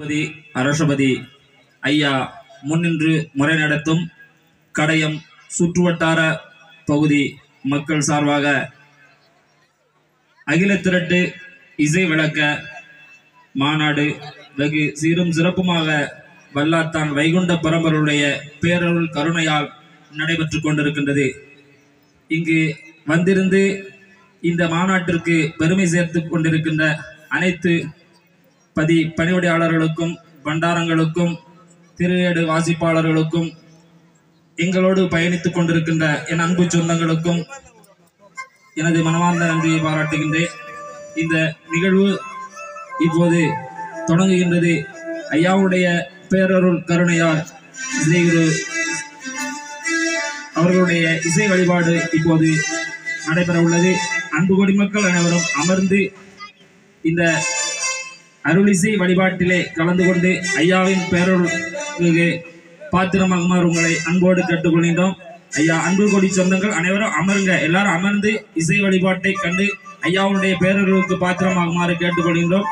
அரசபதி ஐயா முன்னின்று முறை நடத்தும் கடையம் சுற்றுவட்டார பகுதி மக்கள் சார்பாக அகில திரட்டு இசை விளக்க மாநாடு வெகு சீரும் சிறப்புமாக வல்லாத்தான் வைகுண்ட பரம்பருடைய பேரருள் கருணையால் நடைபெற்றுக் கொண்டிருக்கின்றது. இங்கு வந்திருந்து இந்த மாநாட்டிற்கு பெருமை சேர்த்து கொண்டிருக்கின்ற அனைத்து பணிவிடையாளர்களுக்கும் பண்டாரங்களுக்கும் திருஏடு வாசிப்பாளர்களுக்கும் எங்களோடு பயணித்துக் கொண்டிருக்கின்ற என் அன்பு சொந்தங்களுக்கும் எனது மனமார்ந்த நன்றியை பாராட்டுகின்றேன். இந்த நிகழ்வு இப்போது தொடங்குகின்றது. ஐயாவுடைய பேரருள் கருணையால் ஸ்ரீகுரு அவர்களுடைய இசை வழிபாடு இப்போது நடைபெற உள்ளது. அன்பு குடிமக்கள் அனைவரும் அமர்ந்து இந்த அருளிசை வழிபாட்டிலே கலந்து கொண்டு ஐயாவின் பேரருளுக்கு பாத்திரமாகுமாறு உங்களை அன்போடு கேட்டுக்கொள்கின்றோம். ஐயா அன்பு கொடி சொந்தங்கள் அனைவரும் அமருங்க. எல்லாரும் அமர்ந்து இசை வழிபாட்டை கண்டு ஐயாவுடைய பேரருளுக்கு பாத்திரமாகுமாறு கேட்டுக்கொள்கின்றோம்.